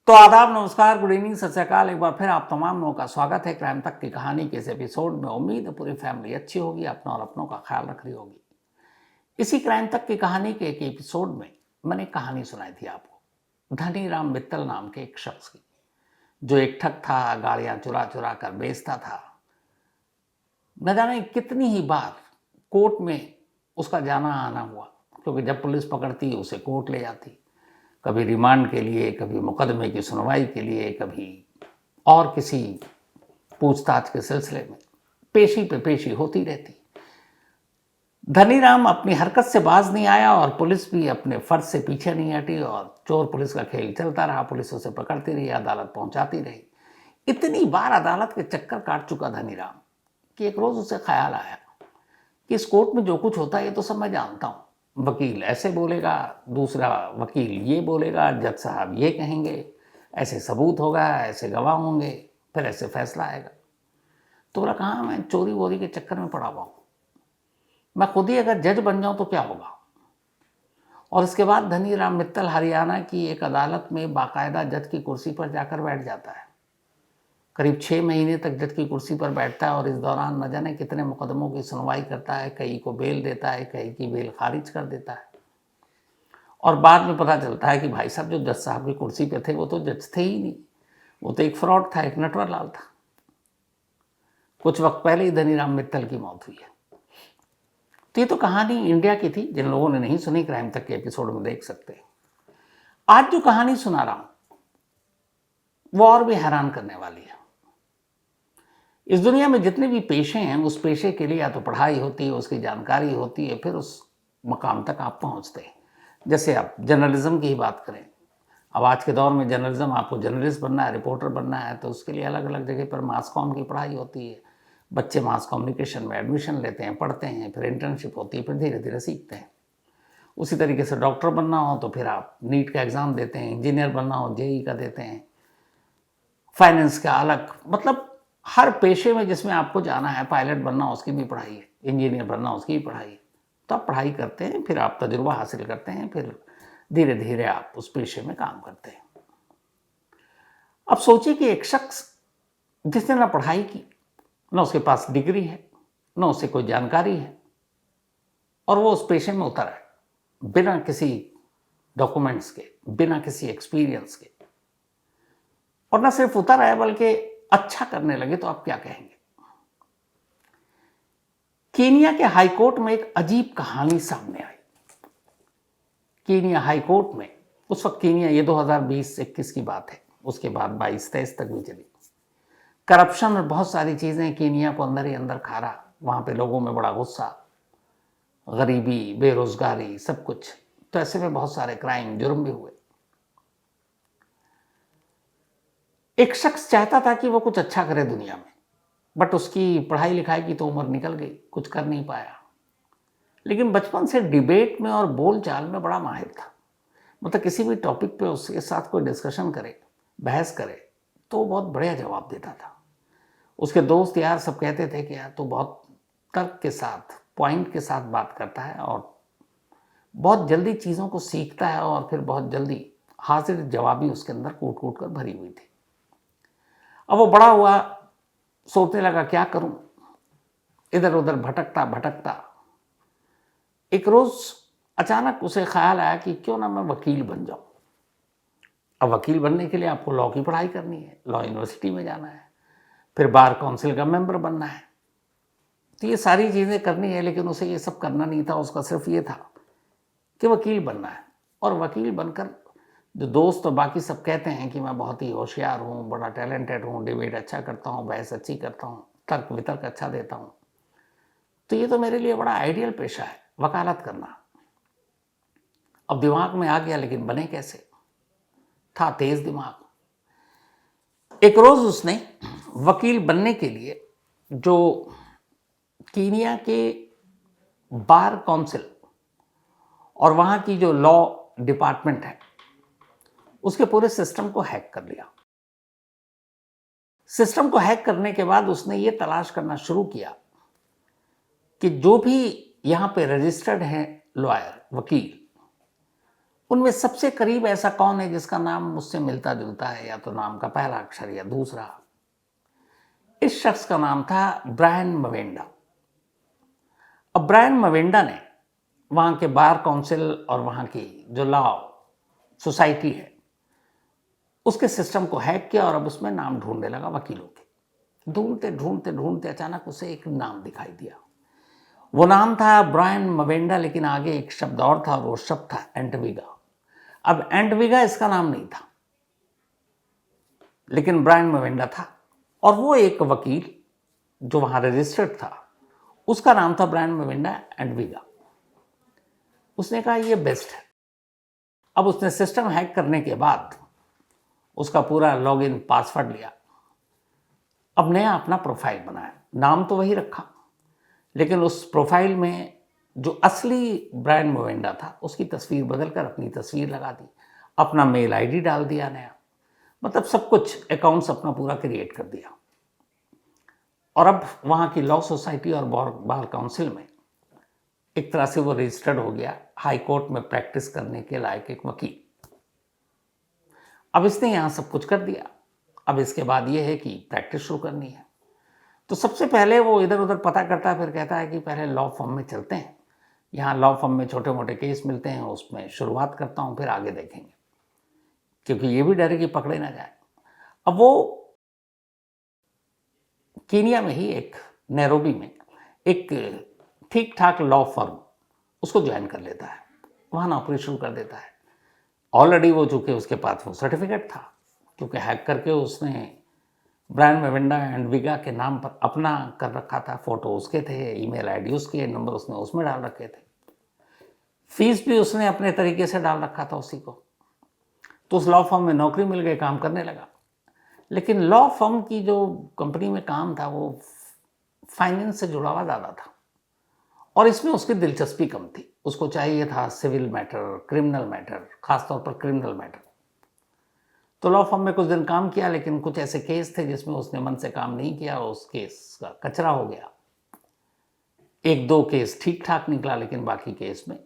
तो आदाब, नमस्कार, गुड इवनिंग, सत श्री अकाल। एक बार फिर आप तमाम लोगों का स्वागत है क्राइम तक की कहानी के इस एपिसोड में। उम्मीद है पूरी फैमिली अच्छी होगी, अपना और अपनों का ख्याल रख रही होगी। इसी क्राइम तक की कहानी के एक एपिसोड में मैंने एक कहानी सुनाई थी आपको, धनी राम मित्तल नाम के एक शख्स की, जो एक ठग था, गाड़ियां चुरा चुरा कर बेचता था। न जाने कितनी ही बार कोर्ट में उसका जाना आना हुआ, क्योंकि जब पुलिस पकड़ती उसे कोर्ट ले जाती, कभी रिमांड के लिए, कभी मुकदमे की सुनवाई के लिए, कभी और किसी पूछताछ के सिलसिले में पेशी पे पेशी होती रहती। धनीराम अपनी हरकत से बाज नहीं आया और पुलिस भी अपने फर्ज से पीछे नहीं हटी और चोर पुलिस का खेल चलता रहा। पुलिस उसे पकड़ती रही, अदालत पहुंचाती रही। इतनी बार अदालत के चक्कर काट चुका धनीराम कि एक रोज उसे ख्याल आया कि इस कोर्ट में जो कुछ होता है ये तो सब मैं जानता हूँ। वकील ऐसे बोलेगा, दूसरा वकील ये बोलेगा, जज साहब ये कहेंगे, ऐसे सबूत होगा, ऐसे गवाह होंगे, फिर ऐसे फैसला आएगा। तो बोला, कहाँ मैं चोरी वोरी के चक्कर में पड़ा हुआ हूँ, मैं खुद ही अगर जज बन जाऊं तो क्या होगा। और इसके बाद धनीराम मित्तल हरियाणा की एक अदालत में बाकायदा जज की कुर्सी पर जाकर बैठ जाता है। करीब 6 महीने तक जज की कुर्सी पर बैठता है और इस दौरान न जाने कितने मुकदमों की सुनवाई करता है। कई को बेल देता है, कई की बेल खारिज कर देता है। और बाद में पता चलता है कि भाई साहब जो जज साहब की कुर्सी पे थे वो तो जज थे ही नहीं, वो तो एक फ्रॉड था, एक नटवर लाल था। कुछ वक्त पहले ही धनीराम मित्तल की मौत हुई है। तो ये तो कहानी इंडिया की थी। जिन लोगों ने नहीं सुनी, क्राइम तक के एपिसोड में देख सकते हैं। आज जो कहानी सुना रहा हूं वो और भी हैरान करने वाली है। इस दुनिया में जितने भी पेशे हैं, उस पेशे के लिए या तो पढ़ाई होती है, उसकी जानकारी होती है, फिर उस मकाम तक आप पहुंचते हैं। जैसे आप जर्नलिज्म की ही बात करें, अब आज के दौर में जर्नलिज्म, आपको जर्नलिस्ट बनना है, रिपोर्टर बनना है, तो उसके लिए अलग अलग जगह पर मास कॉम की पढ़ाई होती है। बच्चे मास कम्युनिकेशन में एडमिशन लेते हैं, पढ़ते हैं, फिर इंटर्नशिप होती है, फिर धीरे धीरे सीखते हैं। उसी तरीके से डॉक्टर बनना हो तो फिर आप नीट का एग्ज़ाम देते हैं, इंजीनियर बनना हो जेई का देते हैं, फाइनेंस का अलग, मतलब हर पेशे में जिसमें आपको जाना है, पायलट बनना उसकी भी पढ़ाई है, इंजीनियर बनना उसकी भी पढ़ाई है। तो आप पढ़ाई करते हैं, फिर आप तजुर्बा हासिल करते हैं, फिर धीरे धीरे आप उस पेशे में काम करते हैं। अब सोचिए कि एक शख्स जिसने ना पढ़ाई की, ना उसके पास डिग्री है, ना उसे कोई जानकारी है, और वो उस पेशे में उतर है बिना किसी डॉक्यूमेंट्स के, बिना किसी एक्सपीरियंस के, और ना सिर्फ उतर है बल्कि अच्छा करने लगे, तो आप क्या कहेंगे। कीनिया के हाईकोर्ट में एक अजीब कहानी सामने आई। कीनिया हाईकोर्ट में, उस वक्त कीनिया, ये 2020-21 की बात है, उसके बाद 22-23 तक भी चली, करप्शन और बहुत सारी चीज़ें कीनिया को अंदर ही अंदर खा रहा। वहाँ पे लोगों में बड़ा गुस्सा, गरीबी, बेरोजगारी, सब कुछ। तो ऐसे में बहुत सारे क्राइम, जुर्म भी हुए। एक शख्स चाहता था कि वो कुछ अच्छा करे दुनिया में, बट उसकी पढ़ाई लिखाई की तो उम्र निकल गई, कुछ कर नहीं पाया। लेकिन बचपन से डिबेट में और बोल चाल में बड़ा माहिर था। मतलब किसी भी टॉपिक पे उसके साथ कोई डिस्कशन करे, बहस करे, तो बहुत बढ़िया जवाब देता था। उसके दोस्त यार सब कहते थे कि यार तो बहुत तर्क के साथ, पॉइंट के साथ बात करता है और बहुत जल्दी चीज़ों को सीखता है, और फिर बहुत जल्दी हाजिर जवाबी उसके अंदर कूट कूट कर भरी हुई थी। अब वो बड़ा हुआ, सोचने लगा क्या करूं, इधर उधर भटकता भटकता एक रोज अचानक उसे ख्याल आया कि क्यों ना मैं वकील बन जाऊं। अब वकील बनने के लिए आपको लॉ की पढ़ाई करनी है, लॉ यूनिवर्सिटी में जाना है, फिर बार काउंसिल का मेंबर बनना है, तो ये सारी चीज़ें करनी है। लेकिन उसे ये सब करना नहीं था, उसका सिर्फ ये था कि वकील बनना है। और वकील बनकर जो दोस्त और बाकी सब कहते हैं कि मैं बहुत ही होशियार हूँ, बड़ा टैलेंटेड हूँ, डिबेट अच्छा करता हूँ, बहस अच्छी करता हूँ, तर्क वितर्क अच्छा देता हूँ, तो ये तो मेरे लिए बड़ा आइडियल पेशा है, वकालत करना। अब दिमाग में आ गया, लेकिन बने कैसे, था तेज दिमाग। एक रोज उसने वकील बनने के लिए जो कीनिया के बार काउंसिल और वहाँ की जो लॉ डिपार्टमेंट है, उसके पूरे सिस्टम को हैक कर लिया। सिस्टम को हैक करने के बाद उसने ये तलाश करना शुरू किया कि जो भी यहाँ पे रजिस्टर्ड हैं लॉयर, वकील, उनमें सबसे करीब ऐसा कौन है जिसका नाम मुझसे मिलता जुलता है, या तो नाम का पहला अक्षर या दूसरा? इस शख्स का नाम था ब्रायन मवेंडा। अब ब्रायन मवेंडा ने वहाँ के बार काउंसिल और वहाँ की जो लॉ सोसाइटी है उसके सिस्टम को हैक किया और अब उसमें नाम ढूंढने लगा वकीलों के। ढूंढते ढूंढते ढूंढते अचानक उसे एक नाम दिखाई दिया। वो नाम था ब्रायन मवेंडा, लेकिन आगे एक शब्द और था और वो शब्द था एंटविगा। अब एंटविगा इसका नाम नहीं था, लेकिन ब्रायन मवेंडा था। और वो एक वकील जो वहाँ रजिस्टर्ड था, उसका नाम था ब्रायन मवेंडा एंटविगा। उसने कहा ये बेस्ट है। अब उसने सिस्टम हैक करने के बाद उसका पूरा लॉगिन पासवर्ड लिया, अब नया अपना प्रोफाइल बनाया। नाम तो वही रखा, लेकिन उस प्रोफाइल में जो असली ब्रायन मोवेंडा था उसकी तस्वीर बदलकर अपनी तस्वीर लगा दी, अपना मेल आईडी डाल दिया नया, मतलब सब कुछ अकाउंट्स अपना पूरा क्रिएट कर दिया। और अब वहाँ की लॉ सोसाइटी और बार काउंसिल में एक तरह से वो रजिस्टर्ड हो गया, हाई कोर्ट में प्रैक्टिस करने के लायक एक वकील। अब इसने यहाँ सब कुछ कर दिया। अब इसके बाद ये है कि प्रैक्टिस शुरू करनी है। तो सबसे पहले वो इधर उधर पता करता है, फिर कहता है कि पहले लॉ फर्म में चलते हैं, यहाँ लॉ फर्म में छोटे मोटे केस मिलते हैं, उसमें शुरुआत करता हूँ, फिर आगे देखेंगे, क्योंकि ये भी डर है कि पकड़े ना जाए। अब वो कीनिया में ही एक नैरोबी में एक ठीक ठाक लॉ फर्म उसको ज्वाइन कर लेता है, वहाँ नौकरी शुरू कर देता है। ऑलरेडी वो चूँकि उसके पास वो सर्टिफिकेट था, क्योंकि हैक करके उसने ब्रायन मेवेंडा एंटविगा के नाम पर अपना कर रखा था, फोटो उसके थे, ईमेल आईडी उसके, नंबर उसने उसमें डाल रखे थे, फीस भी उसने अपने तरीके से डाल रखा था उसी को। तो उस लॉ फर्म में नौकरी मिल गई, काम करने लगा। लेकिन लॉ फर्म की जो कंपनी में काम था वो फाइनेंस से जुड़ा हुआ ज़्यादा था, और इसमें उसकी दिलचस्पी कम थी। उसको चाहिए था सिविल मैटर, क्रिमिनल मैटर, खासतौर पर क्रिमिनल मैटर। तो लॉ फर्म में कुछ दिन काम किया, लेकिन कुछ ऐसे केस थे जिसमें उसने मन से काम नहीं किया, उस केस का कचरा हो गया। एक दो केस ठीक ठाक निकला, लेकिन बाकी केस में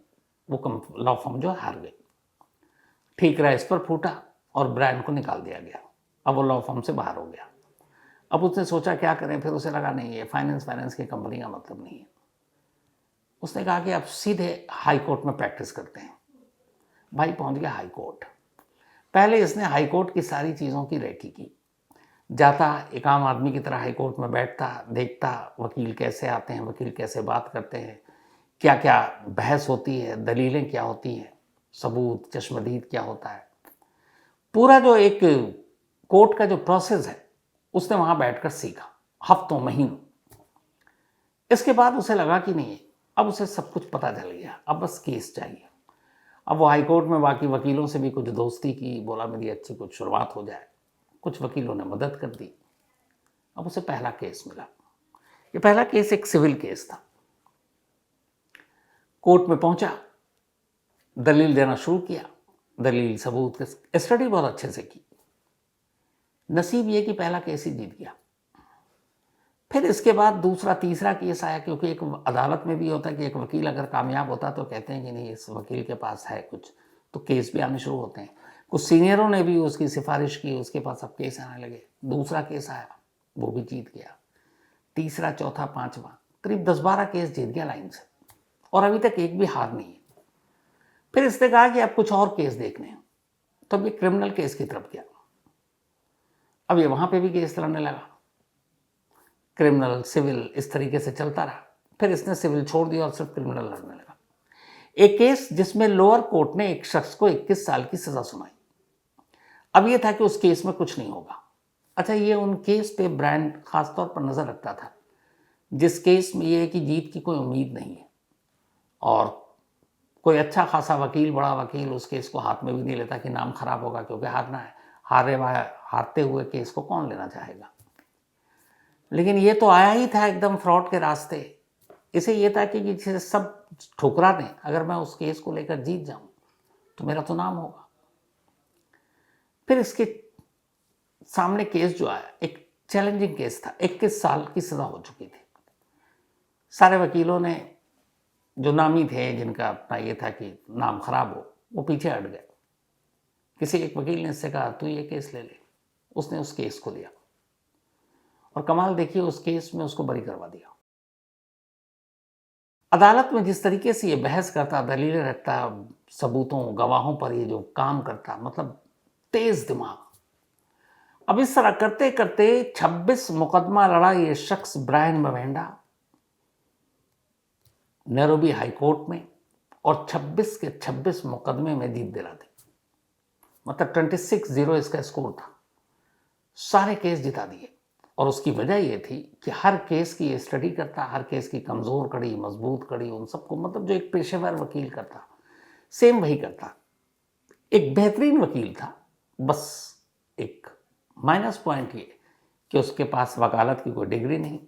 वो लॉ फर्म जो हार गई। ठीक रहा, इस पर फूटा और ब्रायन को निकाल दिया गया। अब वो लॉ फर्म से बाहर हो गया। अब उसने सोचा क्या करें, फिर उसे लगा नहीं, ये फाइनेंस की कंपनी का मतलब नहीं है। उसने कहा कि अब सीधे हाई कोर्ट में प्रैक्टिस करते हैं। भाई पहुंच गया हाई कोर्ट। पहले इसने हाई कोर्ट की सारी चीज़ों की रेकी की। जाता एक आम आदमी की तरह हाई कोर्ट में बैठता, देखता वकील कैसे आते हैं, वकील कैसे बात करते हैं, क्या क्या बहस होती है, दलीलें क्या होती हैं, सबूत चश्मदीद क्या होता है, पूरा जो एक कोर्ट का जो प्रोसेस है उसने वहाँ बैठकर सीखा हफ्तों महीनों। इसके बाद उसे लगा कि नहीं, अब उसे सब कुछ पता चल गया, अब बस केस चाहिए। अब वो हाई कोर्ट में बाकी वकीलों से भी कुछ दोस्ती की, बोला मेरी अच्छी कुछ शुरुआत हो जाए। कुछ वकीलों ने मदद कर दी। अब उसे पहला केस मिला। ये पहला केस एक सिविल केस था। कोर्ट में पहुंचा, दलील देना शुरू किया, दलील सबूत की स्टडी बहुत अच्छे से की। नसीब ये कि पहला केस ही जीत गया। फिर इसके बाद दूसरा तीसरा केस आया, क्योंकि एक अदालत में भी होता है कि एक वकील अगर कामयाब होता तो कहते हैं कि नहीं इस वकील के पास है कुछ, तो केस भी आने शुरू होते हैं। कुछ सीनियरों ने भी उसकी सिफारिश की, उसके पास अब केस आने लगे। दूसरा केस आया, वो भी जीत गया। तीसरा, चौथा, पांचवा, करीब 10-12 केस जीत गया लाइन से, और अभी तक एक भी हार नहीं है। फिर इसने कहा कि अब कुछ और केस देखने हैं, तो अब ये क्रिमिनल केस की तरफ गया। अब ये वहां पे भी केस लड़ने लगा, क्रिमिनल सिविल इस तरीके से चलता रहा। फिर इसने सिविल छोड़ दिया और सिर्फ क्रिमिनल लड़ने लगा। एक केस जिसमें लोअर कोर्ट ने एक शख्स को 21 साल की सजा सुनाई। अब यह था कि उस केस में कुछ नहीं होगा। अच्छा, ये उन केस पे ब्रायन खासतौर पर नजर रखता था जिस केस में ये है कि जीत की कोई उम्मीद नहीं है, और कोई अच्छा खासा वकील, बड़ा वकील उस केस को हाथ में भी नहीं लेता कि नाम खराब होगा, क्योंकि हारना है। हारते हुए केस को कौन लेना चाहेगा। लेकिन ये तो आया ही था एकदम फ्रॉड के रास्ते। इसे ये था कि जिसे सब ठुकरा दें, अगर मैं उस केस को लेकर जीत जाऊं तो मेरा तो नाम होगा। फिर इसके सामने केस जो आया एक चैलेंजिंग केस था। 21 साल की सजा हो चुकी थी। सारे वकीलों ने, जो नामी थे, जिनका अपना ये था कि नाम खराब हो, वो पीछे हट गए। किसी एक वकील ने इससे कहा तू ये केस ले ले, उसने उस केस को लिया और कमाल देखिए उस केस में उसको बरी करवा दिया। अदालत में जिस तरीके से ये बहस करता, दलीलें रखता, सबूतों गवाहों पर ये जो काम करता, मतलब तेज दिमाग। अब इस तरह करते करते 26 मुकदमा लड़ा ये शख्स ब्रायन मवेंडा नैरोबी हाई कोर्ट में, और 26 के 26 मुकदमे में जीत दिला दी। मतलब 26-0 इसका स्कोर था, सारे केस जिता दिए। और उसकी वजह यह थी कि हर केस की ये स्टडी करता, हर केस की कमज़ोर कड़ी, मजबूत कड़ी, उन सबको, मतलब जो एक पेशेवर वकील करता सेम वही करता। एक बेहतरीन वकील था, बस एक माइनस पॉइंट ये कि उसके पास वकालत की कोई डिग्री नहीं,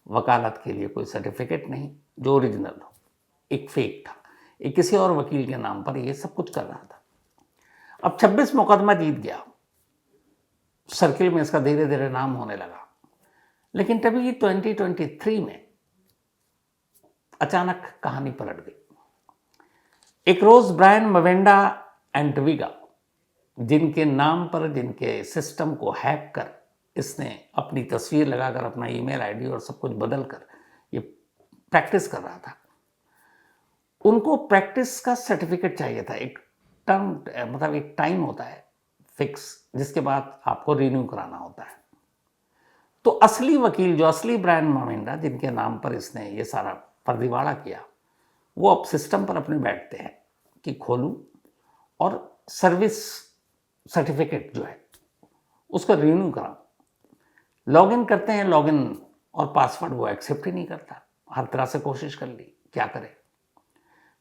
वकालत के लिए कोई सर्टिफिकेट नहीं जो ओरिजिनल हो, एक फेक था। एक किसी और वकील के नाम पर ये सब कुछ कर रहा था। अब 26 मुकदमा जीत गया, सर्किल में इसका धीरे धीरे नाम होने लगा। लेकिन तभी 2023 में अचानक कहानी पलट गई। एक रोज ब्रायन मवेंडा एंटविगा, जिनके नाम पर, जिनके सिस्टम को हैक कर इसने अपनी तस्वीर लगाकर, अपना ईमेल आईडी और सब कुछ बदल कर ये प्रैक्टिस कर रहा था, उनको प्रैक्टिस का सर्टिफिकेट चाहिए था। एक टर्म, मतलब एक टाइम होता है फिक्स, जिसके बाद आपको रिन्यू कराना होता है। तो असली वकील, जो असली ब्रायन मवेंडा, जिनके नाम पर इसने ये सारा फर्जीवाड़ा किया, वो अब सिस्टम पर अपने बैठते हैं कि खोलूं और सर्विस सर्टिफिकेट जो है उसको रिन्यू कराऊं। लॉगिन करते हैं, लॉगिन और पासवर्ड वो एक्सेप्ट ही नहीं करता। हर तरह से कोशिश कर ली, क्या करें।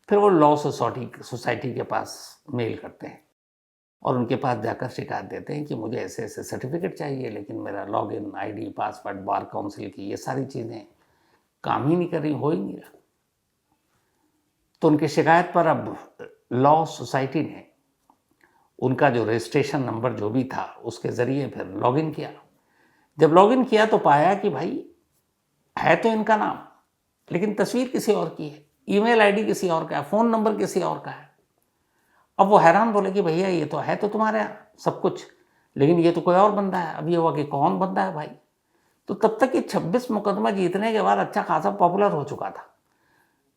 फिर वो लॉ सोसाइटी के पास मेल करते हैं और उनके पास जाकर शिकायत देते हैं कि मुझे ऐसे ऐसे सर्टिफिकेट चाहिए, लेकिन मेरा login, ID, password, bar council की ये सारी चीज़ें काम ही नहीं कर रही, हो ही नहीं रहा। तो उनकी शिकायत पर अब लॉ सोसाइटी ने उनका जो रजिस्ट्रेशन नंबर जो भी था उसके ज़रिए फिर लॉगिन किया। जब लॉगिन किया तो पाया कि भाई है तो इनका नाम, लेकिन तस्वीर किसी और की है, ईमेल आईडी किसी और का है, फ़ोन नंबर किसी और का है। अब वो हैरान, बोले कि भैया ये तो है तो तुम्हारे यहाँ सब कुछ, लेकिन ये तो कोई और बंदा है। अब ये हुआ कि कौन बंदा है भाई। तो तब तक ये 26 मुकदमा जीतने के बाद अच्छा खासा पॉपुलर हो चुका था।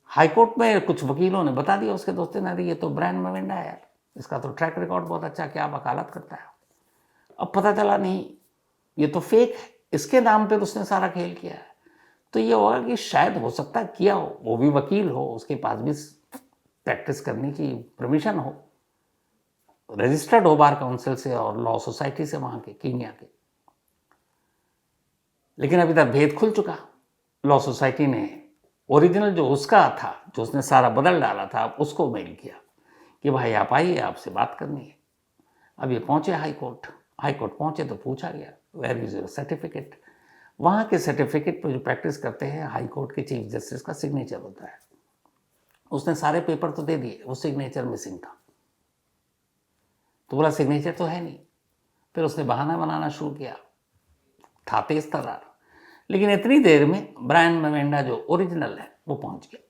हाईकोर्ट में कुछ वकीलों ने बता दिया उसके दोस्तों ने, ये तो ब्रायन मवेंडा है यार, इसका तो ट्रैक रिकॉर्ड बहुत अच्छा, क्या वकालत करता है। अब पता चला नहीं, ये तो फेक है, इसके नाम पर उसने सारा खेल किया है। तो ये होगा कि शायद हो सकता है किया हो, वो भी वकील हो, उसके पास भी प्रैक्टिस करने की परमिशन हो, रजिस्टर्ड हो बार काउंसिल से और लॉ सोसाइटी से वहाँ के कीनिया के। लेकिन अभी तक भेद खुल चुका। लॉ सोसाइटी ने ओरिजिनल जो उसका था, जो उसने सारा बदल डाला था, उसको मेल किया कि भाई आप आइए, आपसे बात करनी है। अब ये पहुँचे हाई कोर्ट पहुँचे तो पूछा गया वेयर इज योर सर्टिफिकेट। वहाँ के सर्टिफिकेट पर जो प्रैक्टिस करते हैं हाई कोर्ट के चीफ जस्टिस का सिग्नेचर होता है। उसने सारे पेपर तो दे दिए, वो सिग्नेचर मिसिंग था। तो बोला सिग्नेचर तो है नहीं। फिर उसने बहाना बनाना शुरू किया, था तेज तर्रार। लेकिन इतनी देर में ब्रायन मवेंडा जो ओरिजिनल है वो पहुंच गया।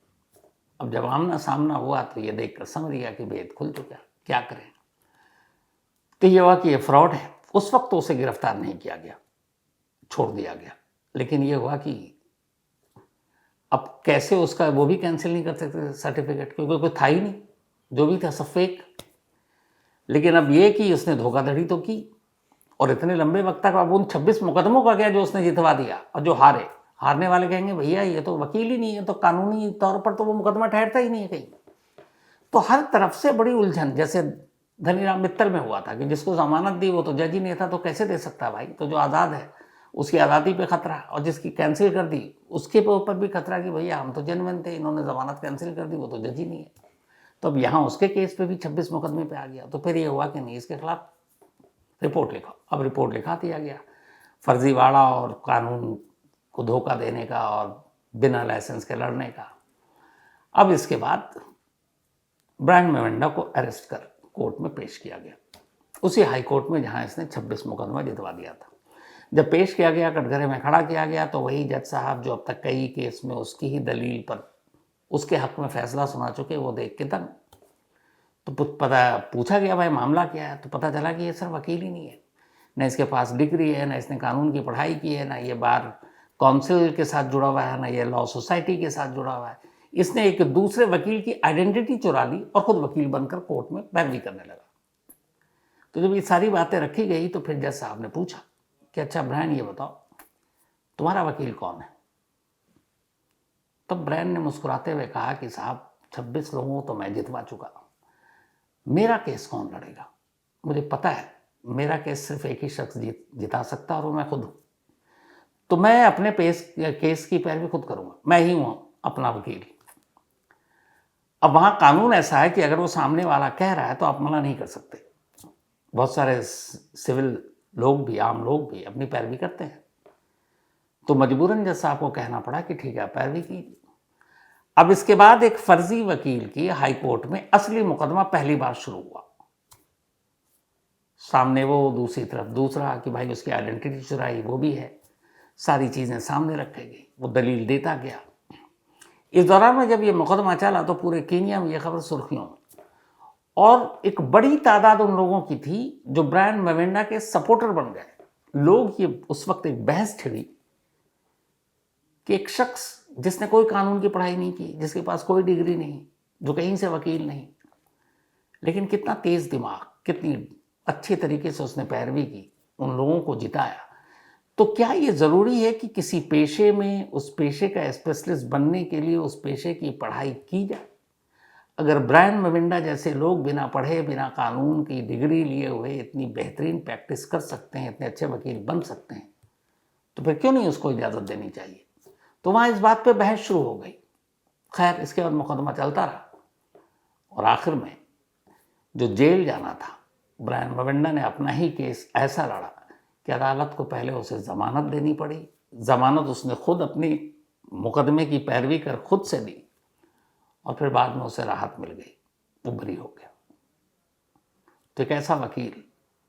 अब जब आमना सामना हुआ तो ये देखकर समझ गया कि भेद खुल चुका, क्या करें। तो ये हुआ कि ये फ्रॉड है। उस वक्त तो उसे गिरफ्तार नहीं किया गया, छोड़ दिया गया। लेकिन ये हुआ कि अब कैसे उसका वो भी कैंसिल नहीं कर सकते सर्टिफिकेट, क्योंकि कोई था ही नहीं, जो भी था सब फेक। लेकिन अब ये कि उसने धोखाधड़ी तो की, और इतने लंबे वक्त तक अब उन 26 मुकदमों का क्या जो उसने जितवा दिया, और जो हारने वाले कहेंगे भैया ये तो वकील ही नहीं है, तो कानूनी तौर पर तो वो मुकदमा ठहरता ही नहीं है कहीं। तो हर तरफ से बड़ी उलझन, जैसे धनीराम मित्तल में हुआ था कि जिसको जमानत दी वो तो जज ही नहीं था, तो कैसे दे सकता भाई। तो जो आज़ाद है उसकी आज़ादी पे खतरा, और जिसकी कैंसिल कर दी उसके ऊपर भी खतरा कि भैया हम तो जेन्युइन थे, इन्होंने जमानत कैंसिल कर दी, वो तो जज ही नहीं है। तो अब यहाँ उसके केस पे भी 26 मुकदमे पे आ गया। तो फिर ये हुआ कि नहीं, इसके खिलाफ रिपोर्ट लिखो। अब रिपोर्ट लिखा दिया गया, फर्जीवाड़ा और कानून को धोखा देने का और बिना लाइसेंस के लड़ने का। अब इसके बाद ब्रायन मवेंडा को अरेस्ट कर कोर्ट में पेश किया गया, उसी हाई कोर्ट में जहां इसने 26 मुकदमा जितवा दिया था। जब पेश किया गया, कटघरे में खड़ा किया गया, तो वही जज साहब जो अब तक कई केस में उसकी ही दलील पर उसके हक में फैसला सुना चुके, वो देख के दंग। तो पता पूछा गया भाई मामला क्या है, तो पता चला कि ये सर वकील ही नहीं है, न इसके पास डिग्री है, न इसने कानून की पढ़ाई की है, ना ये बार काउंसिल के साथ जुड़ा हुआ है, ना ये लॉ सोसाइटी के साथ जुड़ा हुआ है। इसने एक दूसरे वकील की आइडेंटिटी चुरा ली और खुद वकील बनकर कोर्ट में पैरवी करने लगा। तो जब ये सारी बातें रखी गई तो फिर जज साहब ने पूछा कि अच्छा ब्रायन ये बताओ तुम्हारा वकील कौन है। तब ब्रायन ने मुस्कुराते हुए कहा कि साहब 26 लोगों को तो मैं जितवा चुका, मेरा केस कौन लड़ेगा, मुझे पता है मेरा केस सिर्फ एक ही शख्स जिता सकता और वो मैं खुद हूं, तो मैं अपने केस की पैरवी खुद करूंगा, मैं ही हूं अपना वकील। अब वहां कानून ऐसा है कि अगर वो सामने वाला कह रहा है तो आप मना नहीं कर सकते। बहुत सारे सिविल लोग भी, आम लोग भी अपनी पैरवी करते हैं, तो मजबूरन जज साहब को कहना पड़ा कि ठीक है पैरवी कीजिए। अब इसके बाद एक फर्जी वकील की हाई कोर्ट में असली मुकदमा पहली बार शुरू हुआ। सामने वो, दूसरी तरफ दूसरा, कि भाई उसकी आइडेंटिटी चुराई, वो भी है, सारी चीजें सामने रखी गई, वो दलील देता गया। इस दौरान में जब ये मुकदमा चला तो पूरे केनिया में ये खबर सुर्खियों में, और एक बड़ी तादाद उन लोगों की थी जो ब्रायन मवेंडा के सपोर्टर बन गए। लोग, ये उस वक्त एक बहस छिड़ी कि एक शख्स जिसने कोई कानून की पढ़ाई नहीं की, जिसके पास कोई डिग्री नहीं, जो कहीं से वकील नहीं, लेकिन कितना तेज दिमाग, कितनी अच्छे तरीके से उसने पैरवी की, उन लोगों को जिताया। तो क्या ये ज़रूरी है कि किसी पेशे में उस पेशे का स्पेशलिस्ट बनने के लिए उस पेशे की पढ़ाई की जाए? अगर ब्रायन मविंडा जैसे लोग बिना पढ़े, बिना कानून की डिग्री लिए हुए इतनी बेहतरीन प्रैक्टिस कर सकते हैं, इतने अच्छे वकील बन सकते हैं, तो फिर क्यों नहीं उसको इजाज़त देनी चाहिए? तो वहाँ इस बात पे बहस शुरू हो गई। खैर, इसके बाद मुकदमा चलता रहा और आखिर में जो जेल जाना था, ब्रायन मविंडा ने अपना ही केस ऐसा लड़ा कि अदालत को पहले उसे ज़मानत देनी पड़ी। ज़मानत उसने खुद अपनी मुकदमे की पैरवी कर खुद से दी और फिर बाद में उसे राहत मिल गई, वो बरी हो गया। तो एक ऐसा वकील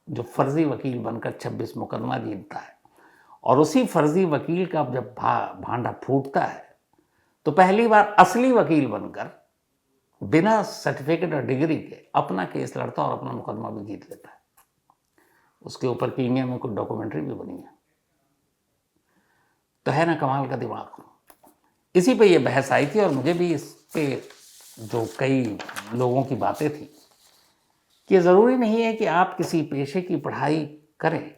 जो फर्जी वकील बनकर 26 मुकदमा जीतता है, और उसी फर्जी वकील का जब भांडा फूटता है तो पहली बार असली वकील बनकर बिना सर्टिफिकेट और डिग्री के अपना केस लड़ता और अपना मुकदमा भी जीत लेता है। उसके ऊपर कीनिया में कुछ डॉक्यूमेंट्री भी बनी है। तो है ना कमाल का दिमाग। इसी पे ये बहस आई थी और मुझे भी इस पे जो कई लोगों की बातें थी कि ज़रूरी नहीं है कि आप किसी पेशे की पढ़ाई करें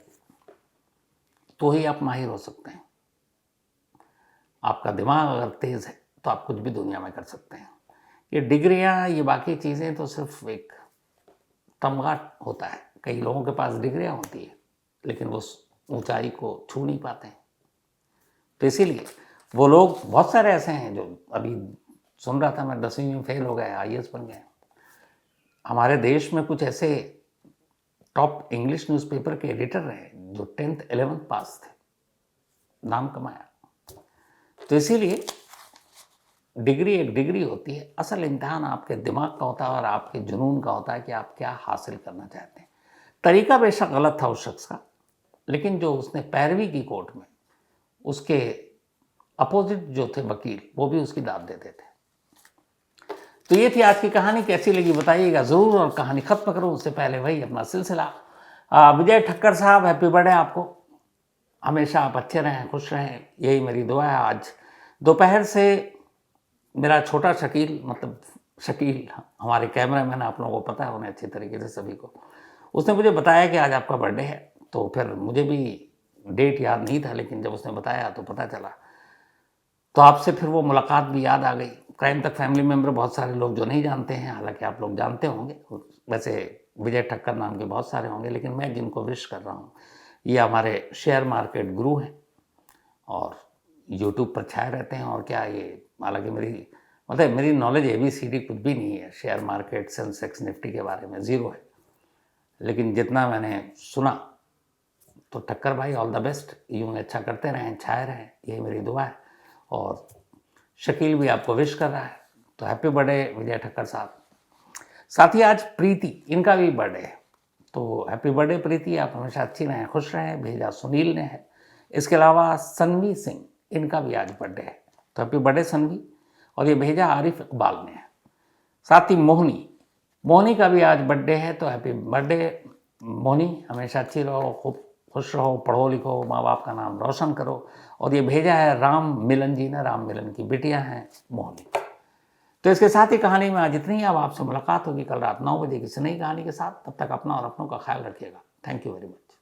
तो ही आप माहिर हो सकते हैं। आपका दिमाग अगर तेज़ है तो आप कुछ भी दुनिया में कर सकते हैं। ये डिग्रियां, ये बाकी चीज़ें तो सिर्फ एक तमगा होता है। कई लोगों के पास डिग्रियां होती है लेकिन वो ऊंचाई को छू नहीं पाते हैं। तो इसीलिए वो लोग, बहुत सारे ऐसे हैं जो, अभी सुन रहा था मैं, 10वीं में फेल हो गए, IAS बन गए। हमारे देश में कुछ ऐसे टॉप इंग्लिश न्यूज़पेपर के एडिटर रहे जो 10th 11th पास थे, नाम कमाया। तो इसीलिए डिग्री एक डिग्री होती है, असल इम्तिहान आपके दिमाग का होता है और आपके जुनून का होता है कि आप क्या हासिल करना चाहते हैं। तरीका बेशक गलत था उस शख्स का, लेकिन जो उसने पैरवी की कोर्ट में, उसके अपोजिट जो थे वकील, वो भी उसकी दाद देते थे। तो ये थी आज की कहानी। कैसी लगी बताइएगा ज़रूर, और कहानी ख़त्म करूँ उससे पहले वही अपना सिलसिला। विजय ठक्कर साहब, हैप्पी बर्थडे आपको। हमेशा आप अच्छे रहें, खुश रहें, यही मेरी दुआ है। आज दोपहर से मेरा छोटा शकील, मतलब शकील हमारे कैमरामैन, आप लोगों को पता है उन्हें अच्छी तरीके से सभी को, उसने मुझे बताया कि आज आपका बर्थडे है। तो फिर मुझे भी डेट याद नहीं था, लेकिन जब उसने बताया तो पता चला। तो आपसे फिर वो मुलाकात भी याद आ गई। क्राइम तक फैमिली मेम्बर बहुत सारे लोग जो नहीं जानते हैं, हालांकि आप लोग जानते होंगे, वैसे विजय ठक्कर नाम के बहुत सारे होंगे, लेकिन मैं जिनको विश कर रहा हूँ ये हमारे शेयर मार्केट गुरु हैं और यूट्यूब पर छाए रहते हैं। और क्या ये, हालांकि मेरी नॉलेज ABCD कुछ भी नहीं है शेयर मार्केट, सेंसेक्स, निफ्टी के बारे में, ज़ीरो है। लेकिन जितना मैंने सुना तो ठक्कर भाई, ऑल द बेस्ट, यूँ अच्छा करते रहें, छाए रहें, यही मेरी दुआ है। और शकील भी आपको विश कर रहा है, तो हैप्पी बर्थडे विजय ठक्कर साहब। साथ ही आज प्रीति, इनका भी बर्थडे है, तो हैप्पी बर्थडे प्रीति, आप हमेशा अच्छी रहें, खुश रहें। भेजा सुनील ने है। इसके अलावा सन्वी सिंह, इनका भी आज बर्थडे है, तो हैप्पी बर्थडे सन्वी। और ये भेजा आरिफ इकबाल ने है। साथ ही मोहनी, मोनी का भी आज बर्थडे है, तो हैप्पी बर्थडे मोनी। हमेशा अच्छी रहो, खूब खुश रहो, पढ़ो लिखो, माँ बाप का नाम रोशन करो। और ये भेजा है राम मिलन जी ने, राम मिलन की बिटिया हैं मोहनी। तो इसके साथ ही कहानी में आज इतनी ही। अब आपसे मुलाकात होगी कल रात 9 बजे किसी नई कहानी के साथ। तब तक अपना और अपनों का ख्याल रखिएगा। Thank you very much.